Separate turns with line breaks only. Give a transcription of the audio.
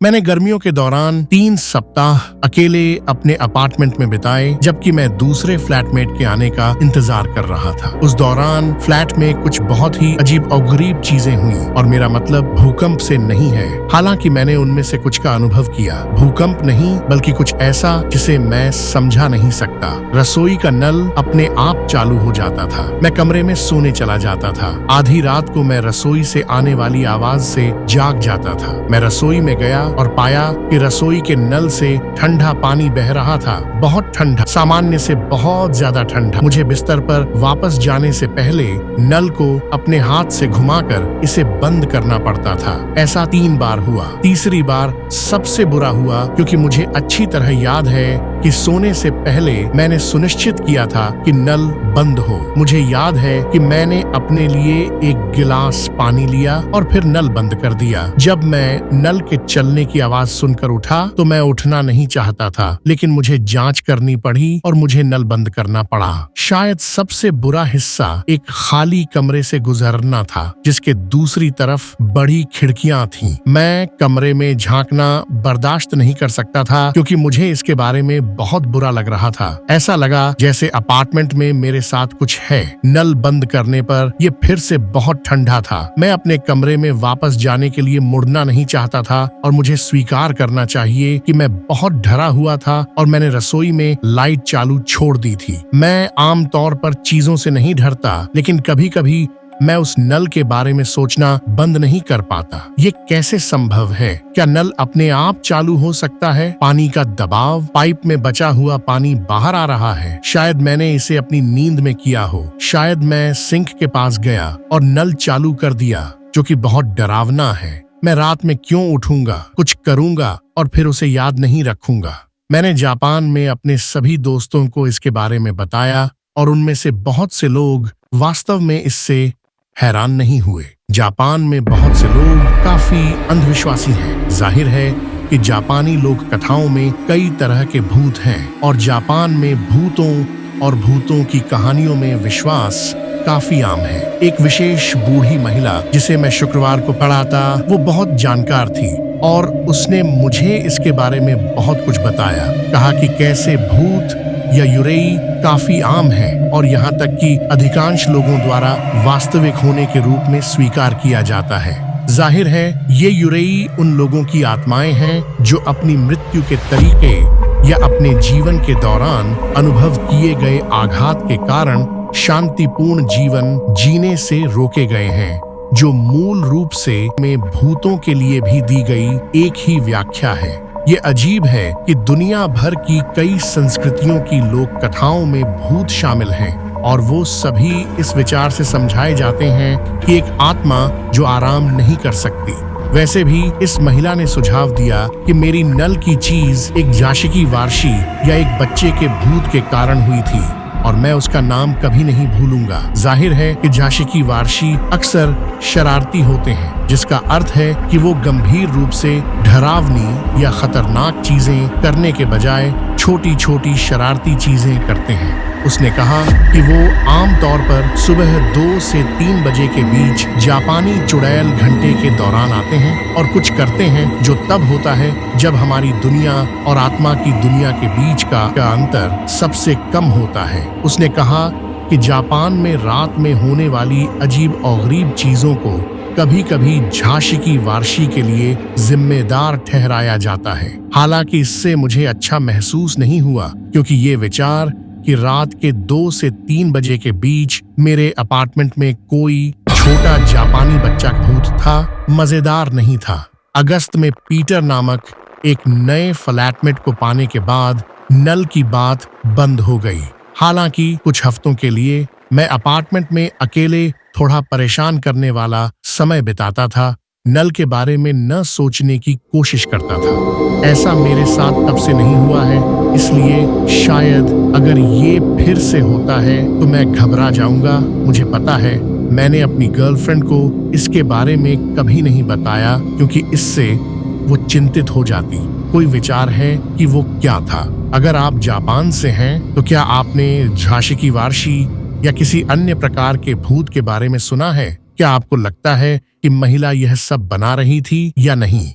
मैंने गर्मियों के दौरान 3 सप्ताह अकेले अपने अपार्टमेंट में बिताए, जबकि मैं दूसरे फ्लैटमेट के आने का इंतजार कर रहा था। उस दौरान फ्लैट में कुछ बहुत ही अजीब और गरीब चीजें हुई, और मेरा मतलब भूकंप से नहीं है। हालांकि मैंने उनमें से कुछ का अनुभव किया। भूकंप नहीं, बल्कि कुछ ऐसा जिसे मैं समझा नहीं सकता। रसोई का नल अपने आप चालू हो जाता था। मैं कमरे में सोने चला जाता था। आधी रात को मैं रसोई से आने वाली आवाज से जाग जाता था। मैं रसोई में गया और पाया कि रसोई के नल से ठंडा पानी बह रहा था, बहुत ठंडा, सामान्य से बहुत ज्यादा ठंडा। मुझे बिस्तर पर वापस जाने से पहले नल को अपने हाथ से घुमाकर इसे बंद करना पड़ता था। ऐसा 3 बार हुआ। तीसरी बार सबसे बुरा हुआ, क्योंकि मुझे अच्छी तरह याद है कि सोने से पहले मैंने सुनिश्चित किया था कि नल बंद हो। मुझे याद है कि मैंने अपने लिए एक गिलास पानी लिया और फिर नल बंद कर दिया। जब मैं नल के चलने की आवाज सुनकर उठा तो मैं उठना नहीं चाहता था, लेकिन मुझे जांच करनी पड़ी और मुझे नल बंद करना पड़ा। शायद सबसे बुरा हिस्सा एक खाली कमरे से गुजरना था, जिसके दूसरी तरफ बड़ी खिड़कियां थीं। मैं कमरे में झांकना बर्दाश्त नहीं कर सकता था, क्योंकि मुझे इसके बारे में बहुत बुरा लग रहा था। ऐसा लगा जैसे अपार्टमेंट में मेरे साथ कुछ है। नल बंद करने पर यह फिर से बहुत ठंडा था। मैं अपने कमरे में वापस जाने के लिए मुड़ना नहीं चाहता था, और मुझे स्वीकार करना चाहिए कि मैं बहुत डरा हुआ था और मैंने रसोई में लाइट चालू छोड़ दी थी। मैं आमतौर पर चीजों से नहीं डरता, लेकिन कभी कभी मैं उस नल के बारे में सोचना बंद नहीं कर पाता। ये कैसे संभव है? क्या नल अपने आप चालू हो सकता है? पानी का दबाव, पाइप में बचा हुआ पानी बाहर आ रहा है। शायद मैंने इसे अपनी नींद में किया हो। शायद मैं सिंक के पास गया और नल चालू कर दिया, जो कि बहुत डरावना है। मैं रात में क्यों उठूंगा, कुछ करूंगा और फिर उसे याद नहीं रखूंगा। मैंने जापान में अपने सभी दोस्तों को इसके बारे में बताया, और उनमें से बहुत से लोग वास्तव में इससे हैरान नहीं हुए। जापान में बहुत से लोग काफी अंधविश्वासी हैं। जाहिर है कि जापानी लोक कथाओं में कई तरह के भूत हैं, और जापान में भूतों और भूतों की कहानियों में विश्वास काफी आम है। एक विशेष बूढ़ी महिला जिसे मैं शुक्रवार को पढ़ाता, वो बहुत जानकार थी, और उसने मुझे इसके बारे में बहुत कुछ बताया। कहा कि कैसे भूत या युरेई काफी आम है, और यहाँ तक कि अधिकांश लोगों द्वारा वास्तविक होने के रूप में स्वीकार किया जाता है। जाहिर है ये युरेई उन लोगों की आत्माएं हैं जो अपनी मृत्यु के तरीके या अपने जीवन के दौरान अनुभव किए गए आघात के कारण शांतिपूर्ण जीवन जीने से रोके गए हैं, जो मूल रूप से में भूतों के लिए भी दी गई एक ही व्याख्या है। ये अजीब है कि दुनिया भर की कई संस्कृतियों की लोक कथाओं में भूत शामिल हैं, और वो सभी इस विचार से समझाए जाते हैं कि एक आत्मा जो आराम नहीं कर सकती। वैसे भी इस महिला ने सुझाव दिया कि मेरी नल की चीज एक जाशिकी वारशी या एक बच्चे के भूत के कारण हुई थी, और मैं उसका नाम कभी नहीं भूलूंगा। जाहिर है कि जाशिकी वारशी अक्सर शरारती होते हैं, जिसका अर्थ है कि वो गंभीर रूप से डरावनी या खतरनाक चीजें करने के बजाय छोटी छोटी शरारती चीजें करते हैं। उसने कहा कि वो आमतौर पर सुबह 2 से 3 बजे के बीच जापानी चुड़ैल घंटे के दौरान आते हैं और कुछ करते हैं, जो तब होता है जब हमारी दुनिया और आत्मा की दुनिया के बीच का अंतर सबसे कम होता है। उसने कहा कि जापान में रात में होने वाली अजीब और गरीब चीजों को कभी कभी झाशिकी वारशी के लिए जिम्मेदार ठहराया जाता है। हालांकि इससे मुझे अच्छा महसूस नहीं हुआ, क्योंकि ये विचार कि रात के 2 से 3 बजे के बीच मेरे अपार्टमेंट में कोई छोटा जापानी बच्चा भूत था, मजेदार नहीं था। अगस्त में पीटर नामक एक नए फ्लैटमेट को पाने के बाद नल की बात बंद हो गई। हालांकि कुछ हफ्तों के लिए मैं अपार्टमेंट में अकेले थोड़ा परेशान करने वाला समय बिताता था, नल के बारे में न सोचने की कोशिश करता था। ऐसा मेरे साथ तब से नहीं हुआ है, इसलिए शायद अगर ये फिर से होता है तो मैं घबरा जाऊंगा। मुझे पता है मैंने अपनी गर्लफ्रेंड को इसके बारे में कभी नहीं बताया, क्योंकि इससे वो चिंतित हो जाती। कोई विचार है कि वो क्या था? अगर आप जापान से हैं तो क्या आपने झाशिकी वारशी या किसी अन्य प्रकार के भूत के बारे में सुना है? क्या आपको लगता है कि महिला यह सब बना रही थी या नहीं?